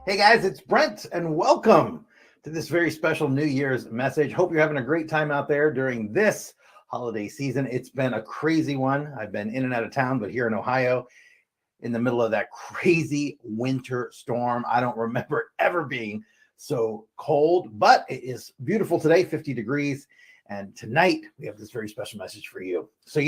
Hey guys, it's Brent, and welcome to this very special New Year's message. Hope you're having a great time out there during this holiday season. It's been a crazy one. I've been in and out of town, but here in Ohio, in the middle of that crazy winter storm, I don't remember ever being so cold, but it is beautiful today, 50 degrees. And tonight, we have this very special message for you. So,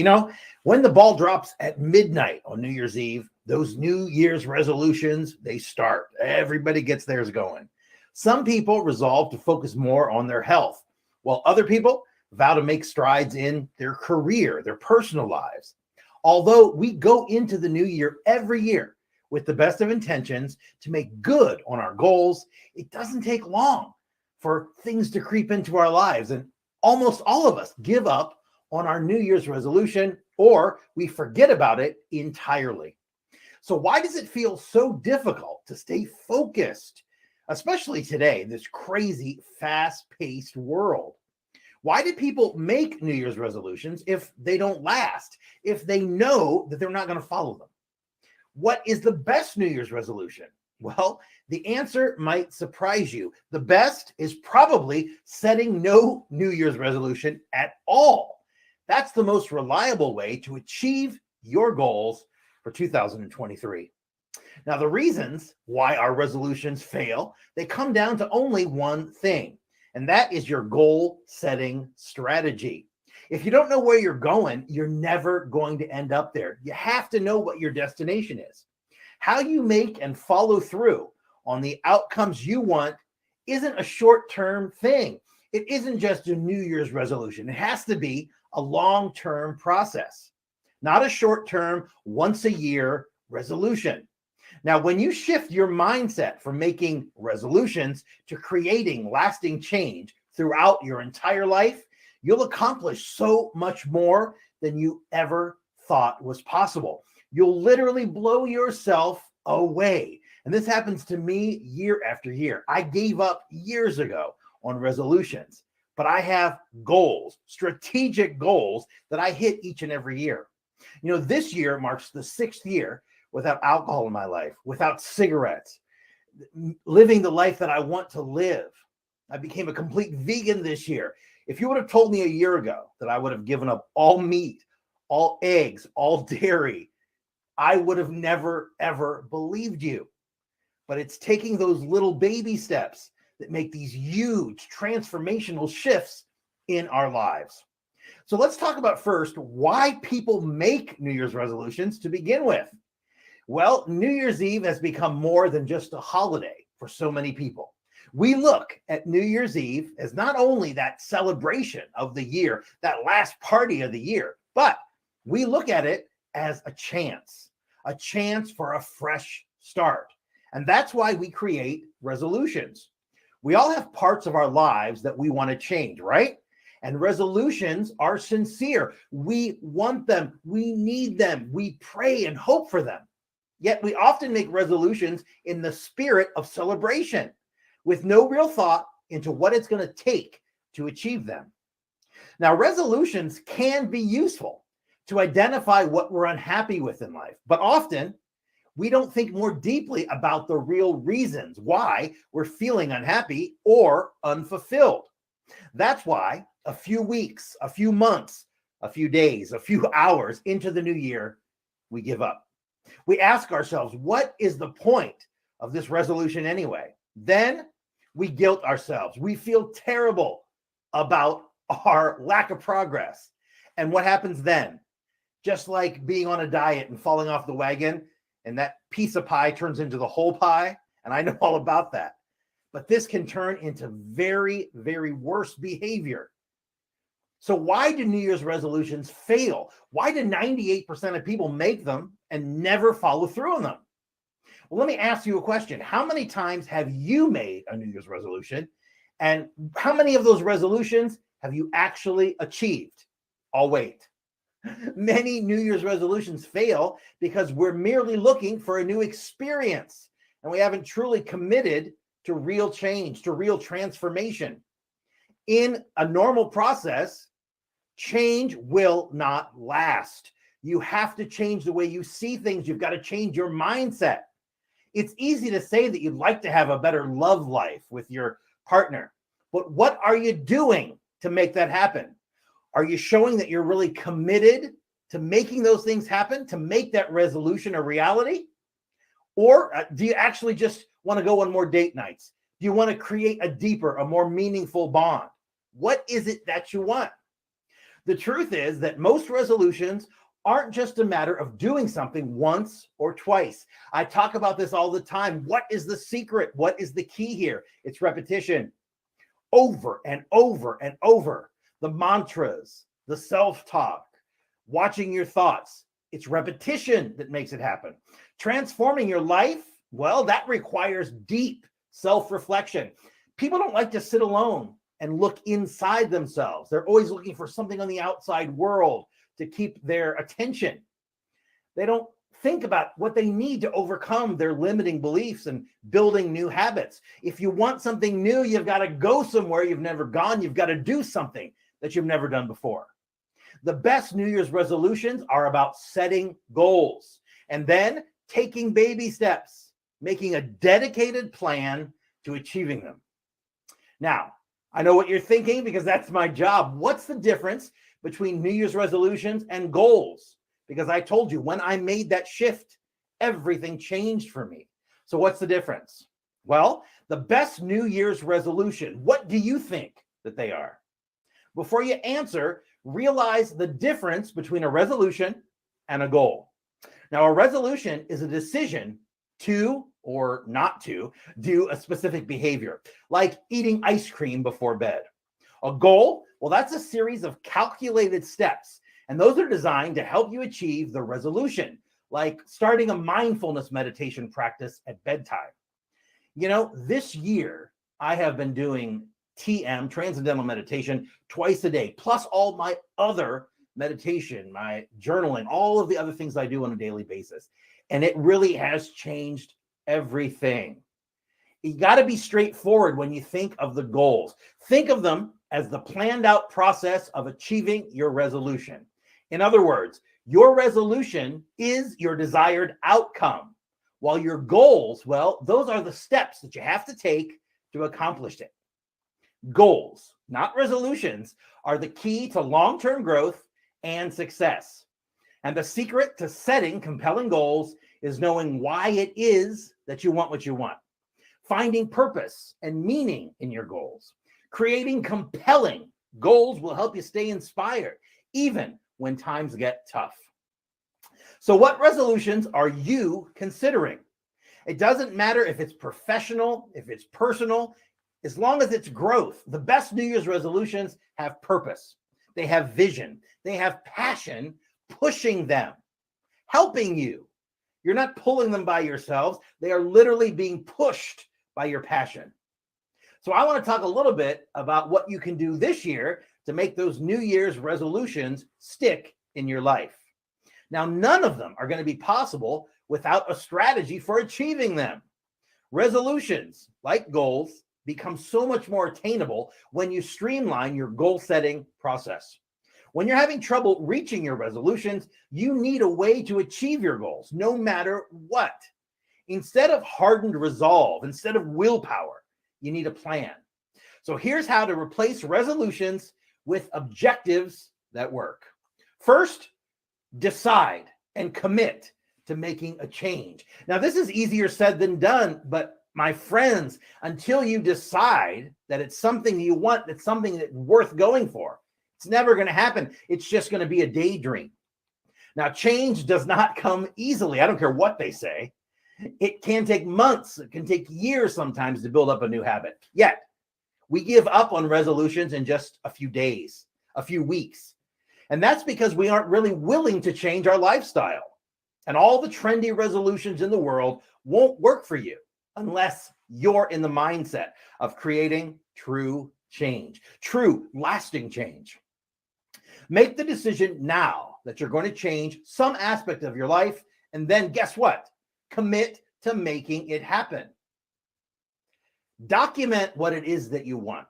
when the ball drops at midnight on New Year's Eve, those New Year's resolutions, they start. Everybody gets theirs going. Some people resolve to focus more on their health, while other people vow to make strides in their career, their personal lives. Although we go into the new year every year with the best of intentions to make good on our goals, it doesn't take long for things to creep into our lives. And almost all of us give up on our New Year's resolution, or we forget about it entirely. So why does it feel so difficult to stay focused, especially today, in this crazy, fast-paced world? Why do people make New Year's resolutions if they don't last, if they know that they're not going to follow them? What is the best New Year's resolution? Well, the answer might surprise you. The best is probably setting no New Year's resolution at all. That's the most reliable way to achieve your goals for 2023. Now, the reasons why our resolutions fail, they come down to only one thing, and that is your goal setting strategy. If you don't know where you're going, you're never going to end up there. You have to know what your destination is. How you make and follow through on the outcomes you want isn't a short-term thing. It isn't just a New Year's resolution. It has to be a long-term process, not a short-term, once-a-year resolution. Now, when you shift your mindset from making resolutions to creating lasting change throughout your entire life, you'll accomplish so much more than you ever thought was possible. You'll literally blow yourself away. And this happens to me year after year. I gave up years ago on resolutions, but I have goals, strategic goals that I hit each and every year. This year marks the 6th year without alcohol in my life, without cigarettes, living the life that I want to live. I became a complete vegan this year. If you would have told me a year ago that I would have given up all meat, all eggs, all dairy, I would have never, ever believed you. But it's taking those little baby steps that make these huge transformational shifts in our lives. So let's talk about first why people make New Year's resolutions to begin with. Well, New Year's Eve has become more than just a holiday for so many people. We look at New Year's Eve as not only that celebration of the year, that last party of the year, but we look at it as a chance for a fresh start. And that's why we create resolutions. We all have parts of our lives that we want to change, right? And resolutions are sincere. We want them. We need them. We pray and hope for them. Yet we often make resolutions in the spirit of celebration with no real thought into what it's going to take to achieve them. Now, resolutions can be useful to identify what we're unhappy with in life, but often we don't think more deeply about the real reasons why we're feeling unhappy or unfulfilled. That's why a few weeks, a few months, a few days, a few hours into the new year, we give up. We ask ourselves, what is the point of this resolution anyway? Then we guilt ourselves. We feel terrible about our lack of progress. And what happens then? Just like being on a diet and falling off the wagon, and that piece of pie turns into the whole pie. And I know all about that. But this can turn into very, very worse behavior. So why do New Year's resolutions fail? Why do 98% of people make them and never follow through on them? Well, let me ask you a question. How many times have you made a New Year's resolution? And how many of those resolutions have you actually achieved? I'll wait. Many New Year's resolutions fail because we're merely looking for a new experience, and we haven't truly committed to real change, to real transformation. In a normal process, change will not last. You have to change the way you see things. You've got to change your mindset. It's easy to say that you'd like to have a better love life with your partner, but what are you doing to make that happen? Are you showing that you're really committed to making those things happen, to make that resolution a reality? Or do you actually just want to go on more date nights? Do you want to create a deeper, a more meaningful bond? What is it that you want? The truth is that most resolutions aren't just a matter of doing something once or twice. I talk about this all the time. What is the secret? What is the key here? It's repetition. Over and over and over. The mantras, the self-talk, watching your thoughts. It's repetition that makes it happen. Transforming your life, well, that requires deep self-reflection. People don't like to sit alone and look inside themselves. They're always looking for something on the outside world to keep their attention. They don't think about what they need to overcome their limiting beliefs and building new habits. If you want something new, you've got to go somewhere you've never gone. You've got to do something that you've never done before. The best New Year's resolutions are about setting goals and then taking baby steps, making a dedicated plan to achieving them. Now, I know what you're thinking because that's my job. What's the difference between New Year's resolutions and goals? Because I told you when I made that shift, everything changed for me. So what's the difference? Well, the best New Year's resolution, what do you think that they are? Before you answer, realize the difference between a resolution and a goal. Now, a resolution is a decision to or not to do a specific behavior, like eating ice cream before bed. A goal, well, that's a series of calculated steps, and those are designed to help you achieve the resolution, like starting a mindfulness meditation practice at bedtime. You know, this year, I have been doing TM, Transcendental Meditation, twice a day, plus all my other meditation, my journaling, all of the other things I do on a daily basis. And it really has changed everything. You got to be straightforward when you think of the goals. Think of them as the planned out process of achieving your resolution. In other words, your resolution is your desired outcome, while your goals, well, those are the steps that you have to take to accomplish it. Goals, not resolutions, are the key to long-term growth and success. And the secret to setting compelling goals is knowing why it is that you want what you want. Finding purpose and meaning in your goals. Creating compelling goals will help you stay inspired, even when times get tough. So what resolutions are you considering? It doesn't matter if it's professional, if it's personal, as long as it's growth. The best New Year's resolutions have purpose. They have vision. They have passion pushing them, helping you. You're not pulling them by yourselves. They are literally being pushed by your passion. So I want to talk a little bit about what you can do this year to make those New Year's resolutions stick in your life. Now, none of them are going to be possible without a strategy for achieving them. Resolutions, like goals, become so much more attainable when you streamline your goal-setting process. When you're having trouble reaching your resolutions, you need a way to achieve your goals, no matter what. Instead of hardened resolve, instead of willpower, you need a plan. So here's how to replace resolutions with objectives that work. First, decide and commit to making a change. Now, this is easier said than done, but my friends, until you decide that it's something you want, that's something that's worth going for, it's never going to happen. It's just going to be a daydream. Now, change does not come easily. I don't care what they say. It can take months. It can take years sometimes to build up a new habit. Yet, we give up on resolutions in just a few days, a few weeks. And that's because we aren't really willing to change our lifestyle. And all the trendy resolutions in the world won't work for you unless you're in the mindset of creating true change, true lasting change. Make the decision now that you're going to change some aspect of your life, and then guess what? Commit to making it happen. Document what it is that you want.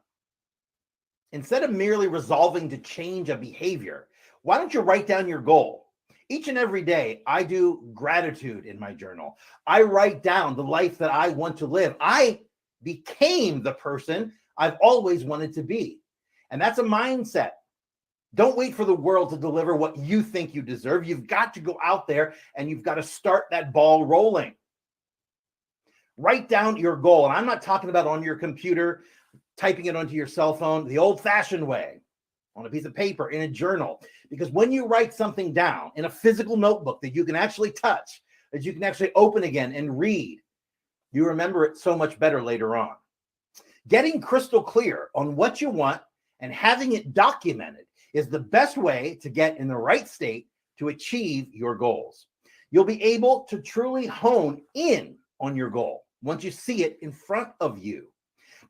Instead of merely resolving to change a behavior, why don't you write down your goal? Each and every day, I do gratitude in my journal. I write down the life that I want to live. I became the person I've always wanted to be. And that's a mindset. Don't wait for the world to deliver what you think you deserve. You've got to go out there and you've got to start that ball rolling. Write down your goal. And I'm not talking about on your computer, typing it onto your cell phone the old-fashioned way, on a piece of paper, in a journal. Because when you write something down in a physical notebook that you can actually touch, that you can actually open again and read, you remember it so much better later on. Getting crystal clear on what you want and having it documented is the best way to get in the right state to achieve your goals. You'll be able to truly hone in on your goal once you see it in front of you.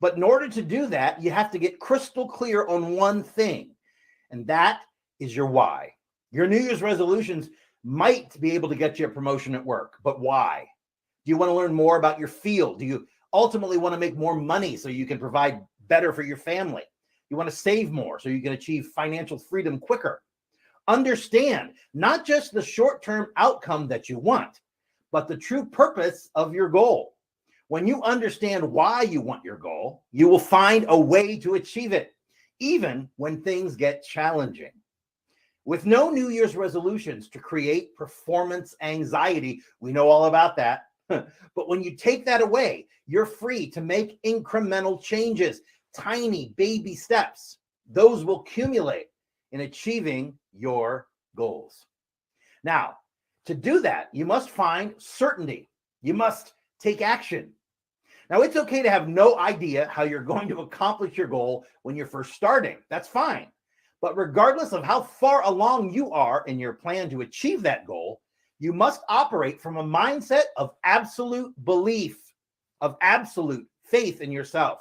But in order to do that, you have to get crystal clear on one thing, and that is your why. Your New Year's resolutions might be able to get you a promotion at work, but why? Do you want to learn more about your field? Do you ultimately want to make more money so you can provide better for your family? You want to save more so you can achieve financial freedom quicker? Understand not just the short-term outcome that you want, but the true purpose of your goal. When you understand why you want your goal, you will find a way to achieve it, even when things get challenging. With no New Year's resolutions to create performance anxiety, we know all about that. But when you take that away, you're free to make incremental changes, tiny baby steps. Those will accumulate in achieving your goals. Now, to do that, you must find certainty. You must take action. Now, it's okay to have no idea how you're going to accomplish your goal when you're first starting. That's fine. But regardless of how far along you are in your plan to achieve that goal, you must operate from a mindset of absolute belief, of absolute faith in yourself.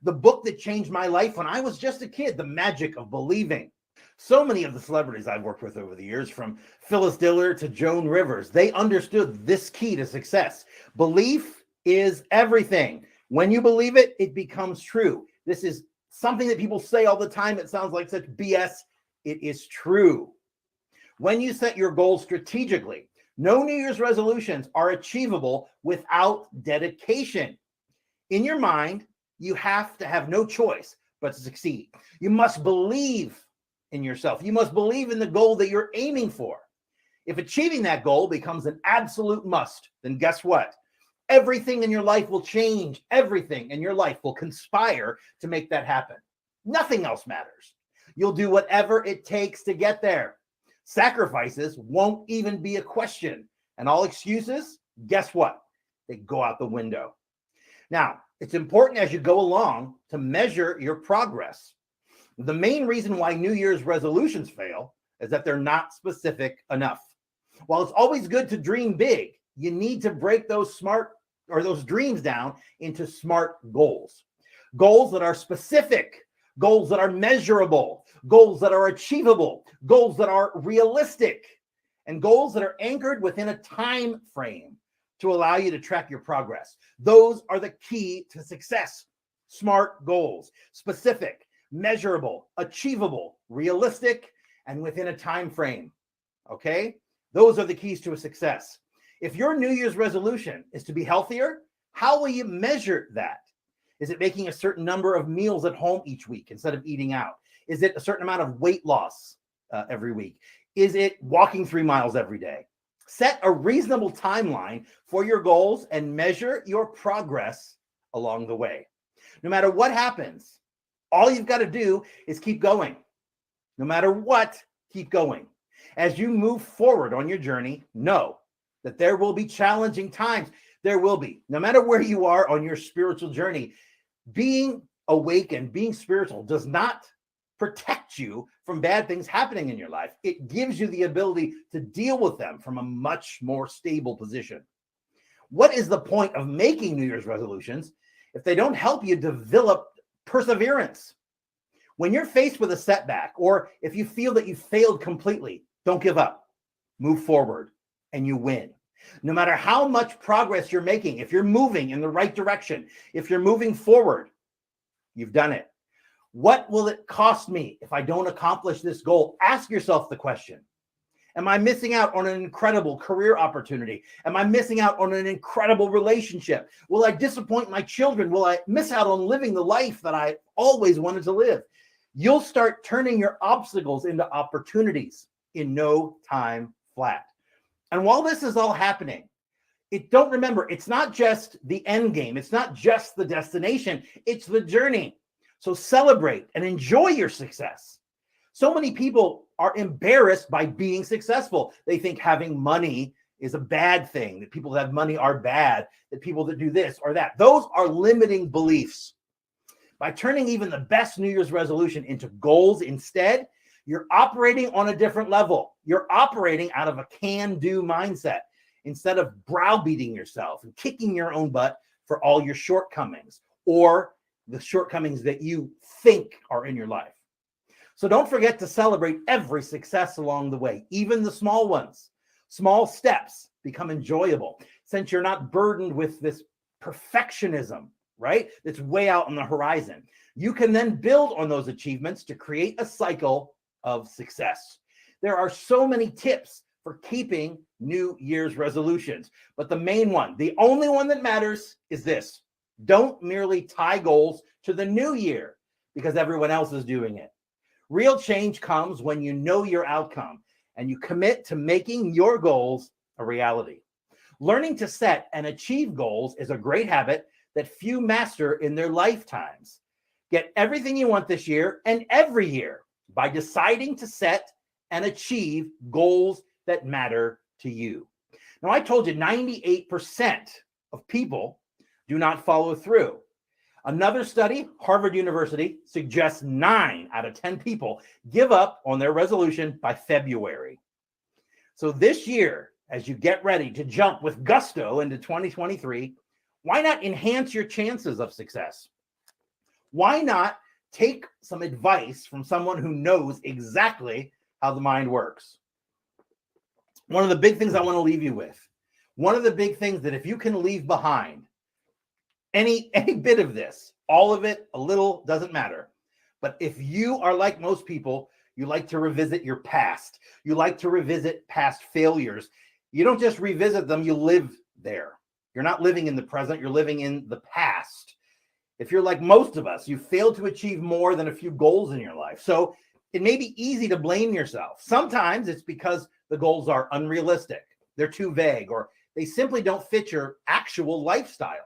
The book that changed my life when I was just a kid, The Magic of Believing. So many of the celebrities I've worked with over the years, from Phyllis Diller to Joan Rivers, they understood this key to success. Belief is everything. When you believe it, it becomes true. This is something that people say all the time. It sounds like such BS. It is true. When you set your goals strategically, no New Year's resolutions are achievable without dedication. In your mind, you have to have no choice but to succeed. You must believe in yourself. You must believe in the goal that you're aiming for. If achieving that goal becomes an absolute must, then guess what? Everything in your life will change. Everything in your life will conspire to make that happen. Nothing else matters. You'll do whatever it takes to get there. Sacrifices won't even be a question. And all excuses, guess what? They go out the window. Now, it's important as you go along to measure your progress. The main reason why New Year's resolutions fail is that they're not specific enough. While it's always good to dream big, you need to break those dreams down into smart goals. Goals that are specific, goals that are measurable, goals that are achievable, goals that are realistic, and goals that are anchored within a time frame to allow you to track your progress. Those are the key to success. Smart goals, specific, measurable, achievable, realistic, and within a time frame. Okay? Those are the keys to a success. If your New Year's resolution is to be healthier, how will you measure that? Is it making a certain number of meals at home each week instead of eating out? Is it a certain amount of weight loss every week? Is it walking 3 miles every day? Set a reasonable timeline for your goals and measure your progress along the way. No matter what happens, all you've got to do is keep going. No matter what, keep going. As you move forward on your journey, know that there will be challenging times. There will be. No matter where you are on your spiritual journey, being awakened, being spiritual does not protect you from bad things happening in your life. It gives you the ability to deal with them from a much more stable position. What is the point of making New Year's resolutions if they don't help you develop perseverance? When you're faced with a setback, or if you feel that you failed completely, don't give up. Move forward and you win. No matter how much progress you're making, if you're moving in the right direction, if you're moving forward, you've done it. What will it cost me if I don't accomplish this goal? Ask yourself the question. Am I missing out on an incredible career opportunity? Am I missing out on an incredible relationship? Will I disappoint my children? Will I miss out on living the life that I always wanted to live? You'll start turning your obstacles into opportunities in no time flat. And while this is all happening, don't remember, it's not just the end game. It's not just the destination. It's the journey. So celebrate and enjoy your success. So many people are embarrassed by being successful. They think having money is a bad thing, that people that have money are bad, that people that do this or that. Those are limiting beliefs. By turning even the best New Year's resolution into goals instead, you're operating on a different level. You're operating out of a can-do mindset instead of browbeating yourself and kicking your own butt for all your shortcomings or the shortcomings that you think are in your life. So don't forget to celebrate every success along the way, even the small ones. Small steps become enjoyable since you're not burdened with this perfectionism, right? That's way out on the horizon. You can then build on those achievements to create a cycle of success. There are so many tips for keeping New Year's resolutions, but the main one, the only one that matters is this. Don't merely tie goals to the new year because everyone else is doing it. Real change comes when you know your outcome and you commit to making your goals a reality. Learning to set and achieve goals is a great habit that few master in their lifetimes. Get everything you want this year and every year by deciding to set and achieve goals that matter to you. Now, I told you 98% of people do not follow through. Another study, Harvard University, suggests 9 out of 10 people give up on their resolution by February. So this year, as you get ready to jump with gusto into 2023, why not enhance your chances of success? Why not take some advice from someone who knows exactly how the mind works? One of the big things I want to leave you with, one of the big things that if you can leave behind, any bit of this, all of it, a little, doesn't matter. But if you are like most people, you like to revisit your past. You like to revisit past failures. You don't just revisit them, you live there. You're not living in the present, you're living in the past. If you're like most of us, you failed to achieve more than a few goals in your life. So it may be easy to blame yourself. Sometimes it's because the goals are unrealistic, they're too vague, or they simply don't fit your actual lifestyle.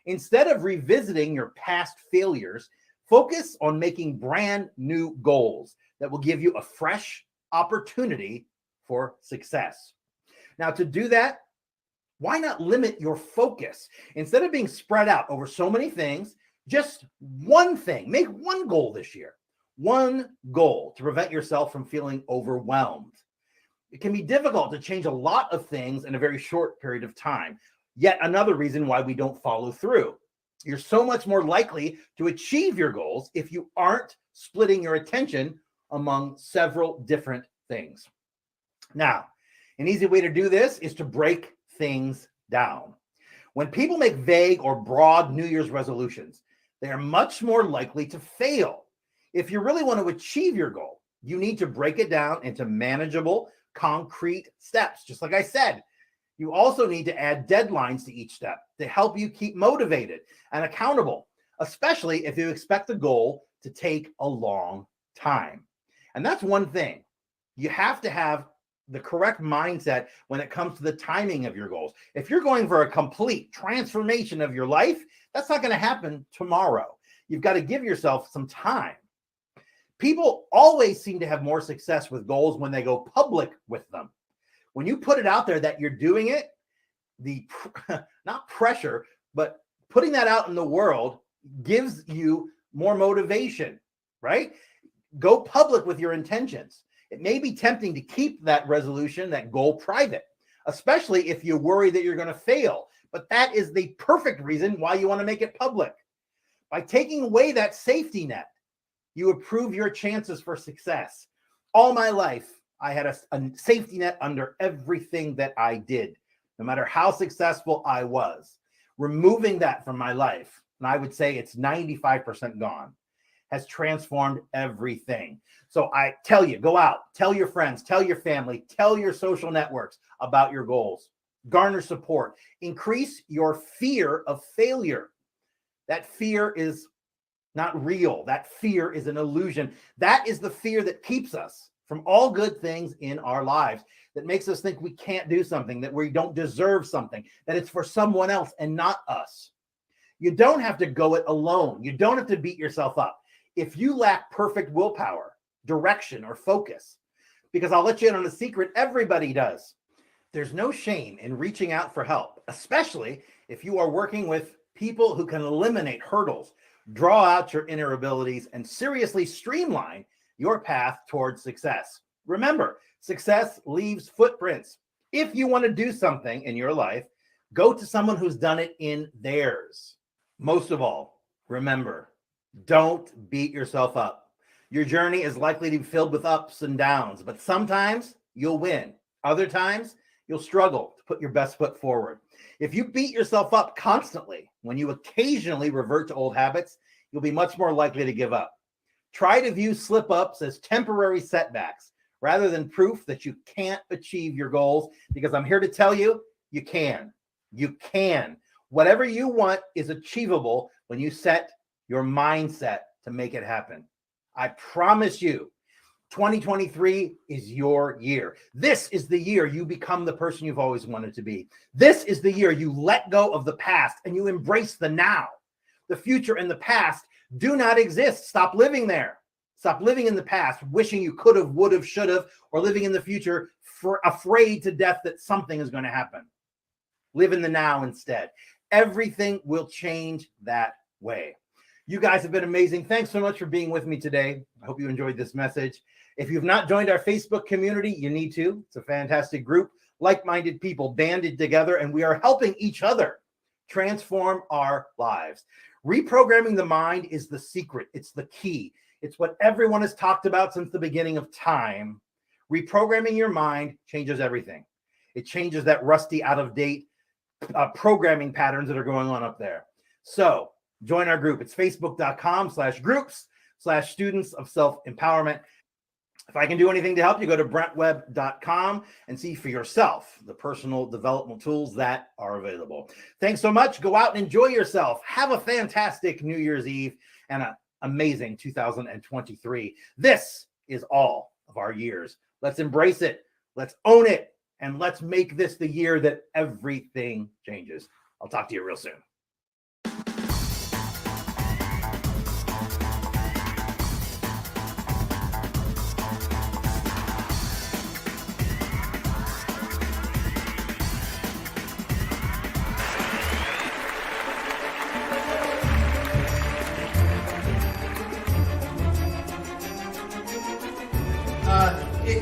Instead of revisiting your past failures, focus on making brand new goals that will give you a fresh opportunity for success. Now, to do that, why not limit your focus? Instead of being spread out over so many things, just one thing. Make one goal this year. One goal to prevent yourself from feeling overwhelmed. It can be difficult to change a lot of things in a very short period of time. Yet another reason why we don't follow through. You're so much more likely to achieve your goals if you aren't splitting your attention among several different things. Now, an easy way to do this is to break things down. When people make vague or broad New Year's resolutions, they are much more likely to fail. If you really want to achieve your goal, you need to break it down into manageable, concrete steps. Just like I said, you also need to add deadlines to each step to help you keep motivated and accountable, especially if you expect the goal to take a long time. And that's one thing. You have to have the correct mindset when it comes to the timing of your goals. If you're going for a complete transformation of your life, that's not going to happen tomorrow. You've got to give yourself some time. People always seem to have more success with goals when they go public with them. When you put it out there that you're doing it, not pressure, but putting that out in the world gives you more motivation, right? Go public with your intentions. It may be tempting to keep that resolution, that goal private, especially if you worry that you're going to fail. But that is the perfect reason why you want to make it public. By taking away that safety net, you improve your chances for success. All my life, I had a safety net under everything that I did, no matter how successful I was. Removing that from my life, and I would say it's 95% gone. has transformed everything. So I tell you, go out, tell your friends, tell your family, tell your social networks about your goals. Garner support. Increase your fear of failure. That fear is not real. That fear is an illusion. That is the fear that keeps us from all good things in our lives, that makes us think we can't do something, that we don't deserve something, that it's for someone else and not us. You don't have to go it alone. You don't have to beat yourself up. If you lack perfect willpower, direction, or focus, because I'll let you in on a secret, everybody does. There's no shame in reaching out for help, especially if you are working with people who can eliminate hurdles, draw out your inner abilities, and seriously streamline your path towards success. Remember, success leaves footprints. If you want to do something in your life, go to someone who's done it in theirs. Most of all, remember, don't beat yourself up. Your journey is likely to be filled with ups and downs, but sometimes you'll win. Other times, you'll struggle to put your best foot forward. If you beat yourself up constantly, when you occasionally revert to old habits, you'll be much more likely to give up. Try to view slip-ups as temporary setbacks rather than proof that you can't achieve your goals, because I'm here to tell you, you can. You can. Whatever you want is achievable when you set your mindset to make it happen. I promise you, 2023 is your year. This is the year you become the person you've always wanted to be. This is the year you let go of the past and you embrace the now. The future and the past do not exist. Stop living there. Stop living in the past, wishing you could have, would have, should have, or living in the future, afraid to death that something is going to happen. Live in the now instead. Everything will change that way. You guys have been amazing. Thanks so much for being with me today. I hope you enjoyed this message. If you've not joined our Facebook community, you need to. It's a fantastic group, like-minded people banded together, and we are helping each other transform our lives. Reprogramming the mind is the secret. It's the key. It's what everyone has talked about since the beginning of time. Reprogramming your mind changes everything. It changes that rusty, out-of-date programming patterns that are going on up there. So join our group. It's facebook.com/groups/students of self-empowerment. If I can do anything to help you, go to brentwebb.com and see for yourself the personal development tools that are available. Thanks so much. Go out and enjoy yourself. Have a fantastic New Year's Eve and an amazing 2023. This is all of our years. Let's embrace it. Let's own it. And let's make this the year that everything changes. I'll talk to you real soon.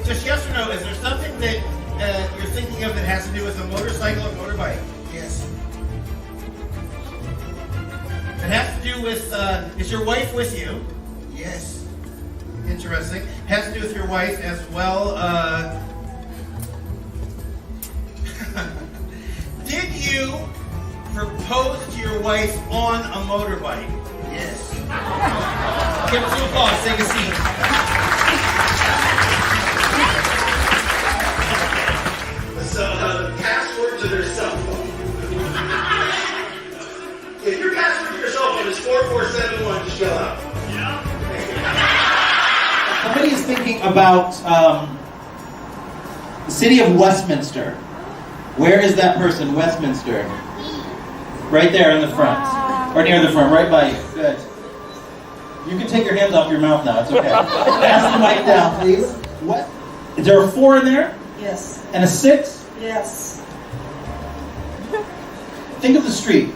Just yes or no, is there something that you're thinking of that has to do with a motorcycle or motorbike? Yes. It has to do with, is your wife with you? Yes. Interesting. Has to do with your wife as well. Did you propose to your wife on a motorbike? Yes. Give it to applause, take a seat. So the password to their cell phone. If your password to your cell phone is 4471, just yell out. Yeah. Somebody is thinking about the city of Westminster. Where is that person? Westminster. Right there in the front. Or near the front, right by you. Good. You can take your hands off your mouth now, it's okay. Pass the mic down, please. What? Is there a 4 in there? Yes. And a 6? Yes. Think of the street.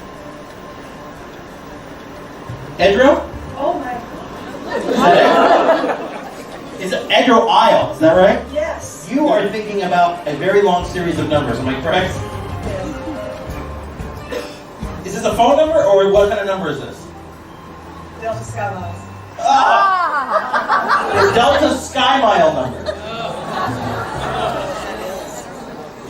Edro? Oh my. Is it Edro Isle? Is that right? Yes. You are thinking about a very long series of numbers. Am I correct? Yes. Is this a phone number or what kind of number is this? Delta Sky Miles. The Delta Sky Mile number.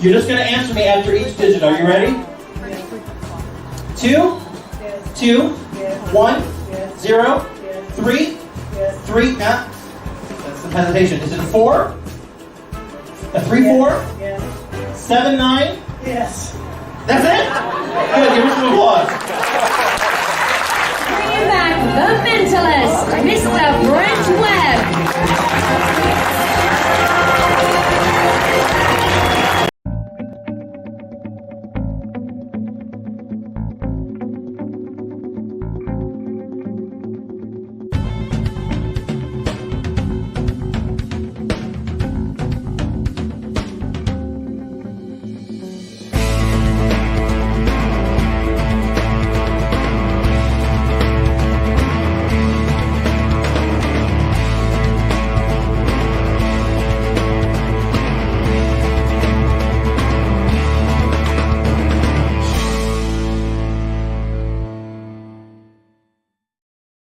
You're just going to answer me after each digit. Are you ready? Yes. 2, Yes. 2, Yes. 1, Yes. 0, Yes. 3, Yes. 3, that's some hesitation. Is it a 4? A 3, 4? Yes. 7, 9? Yes. That's it? Good, give her some applause.